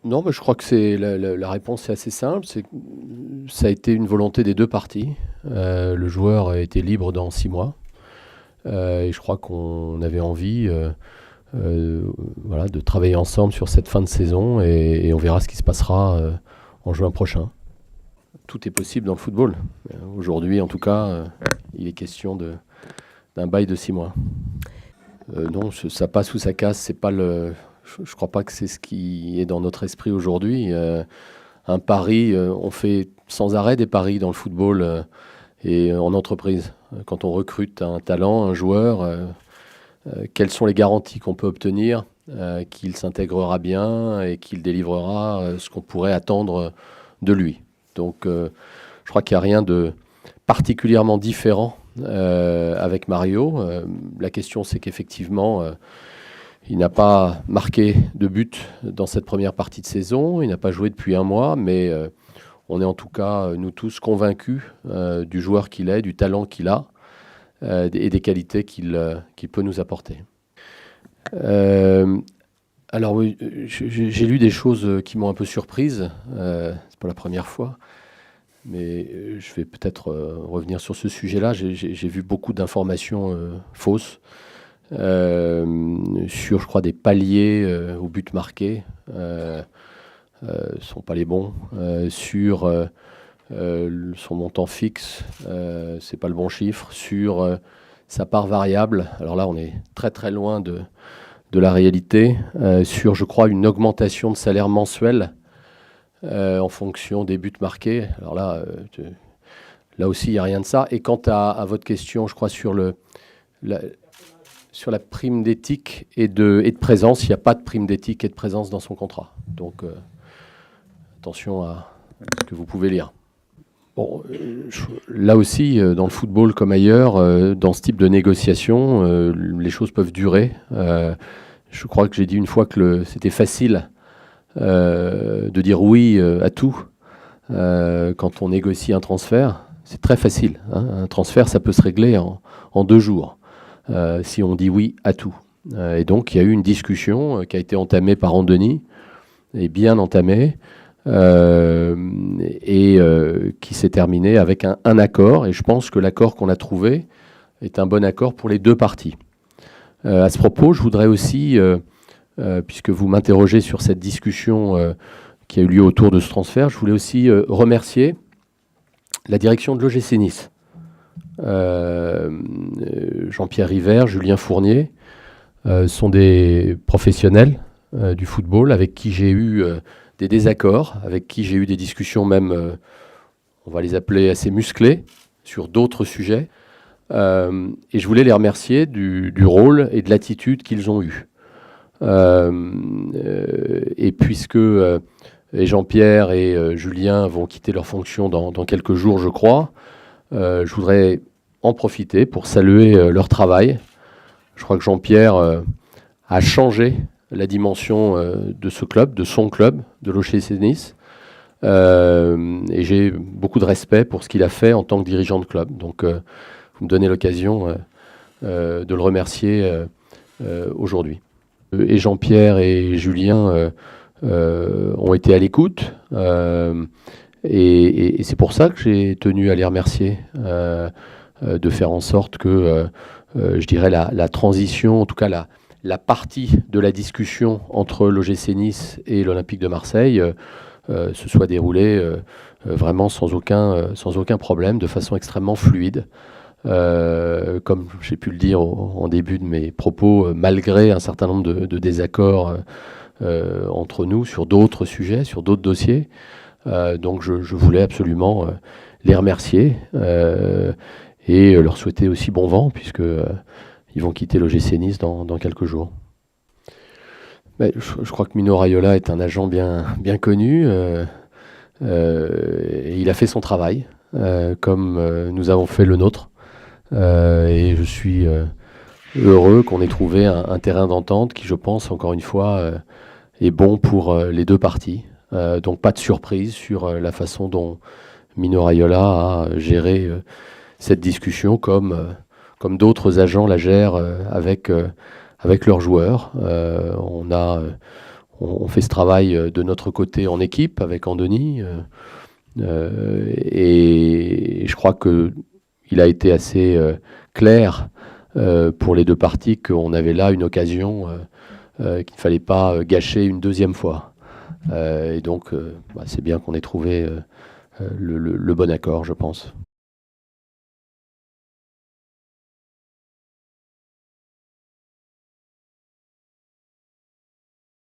Non, mais je crois que la réponse est assez simple. Ça a été une volonté des deux parties. Le joueur a été libre dans 6 mois. Et je crois qu'on avait envie euh, voilà, de travailler ensemble sur cette fin de saison et on verra ce qui se passera en juin prochain. Tout est possible dans le football. Aujourd'hui, en tout cas, il est question d'un bail de 6 mois. Non, ça passe ou ça casse, c'est pas le. Je crois pas que c'est ce qui est dans notre esprit aujourd'hui. Un pari, on fait sans arrêt des paris dans le football et en entreprise. Quand on recrute un talent, un joueur, quelles sont les garanties qu'on peut obtenir qu'il s'intégrera bien et qu'il délivrera ce qu'on pourrait attendre de lui. Donc, je crois qu'il n'y a rien de particulièrement différent avec Mario. La question, c'est qu'effectivement, il n'a pas marqué de but dans cette première partie de saison. Il n'a pas joué depuis un mois, mais on est en tout cas, nous tous, convaincus du joueur qu'il est, du talent qu'il a et des qualités qu'il peut nous apporter. Alors oui, j'ai lu des choses qui m'ont un peu surprise. C'est pas la première fois. Mais je vais peut-être revenir sur ce sujet-là. J'ai vu beaucoup d'informations fausses sur, je crois, des paliers au but marqué. Sont pas les bons. Sur son montant fixe, c'est pas le bon chiffre. Sur sa part variable, alors là, on est très très loin de la réalité. Sur, je crois, une augmentation de salaire mensuel en fonction des buts marqués. Alors là, là aussi, il n'y a rien de ça. Et quant à votre question, je crois, sur la prime d'éthique et de présence, il n'y a pas de prime d'éthique et de présence dans son contrat. Donc, attention à ce que vous pouvez lire. Bon, là aussi, dans le football comme ailleurs, dans ce type de négociation, les choses peuvent durer. Je crois que j'ai dit une fois que c'était facile de dire oui à tout quand on négocie un transfert. C'est très facile. Un transfert, ça peut se régler en 2 jours si on dit oui à tout. Et donc, il y a eu une discussion qui a été entamée par Andoni, et bien entamée, et qui s'est terminée avec un accord. Et je pense que l'accord qu'on a trouvé est un bon accord pour les deux parties. À ce propos, je voudrais aussi, puisque vous m'interrogez sur cette discussion qui a eu lieu autour de ce transfert, je voulais aussi remercier la direction de l'OGC Nice. Jean-Pierre River, Julien Fournier sont des professionnels du football avec qui j'ai eu des désaccords, avec qui j'ai eu des discussions même, on va les appeler assez musclées, sur d'autres sujets. Et je voulais les remercier du rôle et de l'attitude qu'ils ont eue. Et puisque Jean-Pierre et Julien vont quitter leurs fonctions dans quelques jours, je crois, je voudrais en profiter pour saluer leur travail. Je crois que Jean-Pierre a changé la dimension de ce club, de son club, de l'OGC Nice. Et j'ai beaucoup de respect pour ce qu'il a fait en tant que dirigeant de club. Donc, vous me donnez l'occasion de le remercier aujourd'hui. Et Jean-Pierre et Julien ont été à l'écoute. Et c'est pour ça que j'ai tenu à les remercier, de faire en sorte que, je dirais, la transition, en tout cas la partie de la discussion entre l'OGC Nice et l'Olympique de Marseille se soit déroulée vraiment sans aucun problème, de façon extrêmement fluide. Comme j'ai pu le dire en début de mes propos, malgré un certain nombre de désaccords entre nous sur d'autres sujets, sur d'autres dossiers. Donc je voulais absolument les remercier et leur souhaiter aussi bon vent, puisque ils vont quitter l'OGC Nice dans quelques jours. Mais je crois que Mino Raiola est un agent bien connu. Et il a fait son travail, comme nous avons fait le nôtre. Et je suis heureux qu'on ait trouvé un terrain d'entente qui, je pense, encore une fois, est bon pour les deux parties. Donc pas de surprise sur la façon dont Mino Raiola a géré cette discussion, comme d'autres agents la gèrent avec leurs joueurs. On on fait ce travail de notre côté en équipe avec Andoni. Et je crois qu'il a été assez clair pour les deux parties qu'on avait là une occasion qu'il ne fallait pas gâcher une deuxième fois. Et donc, c'est bien qu'on ait trouvé le bon accord, je pense.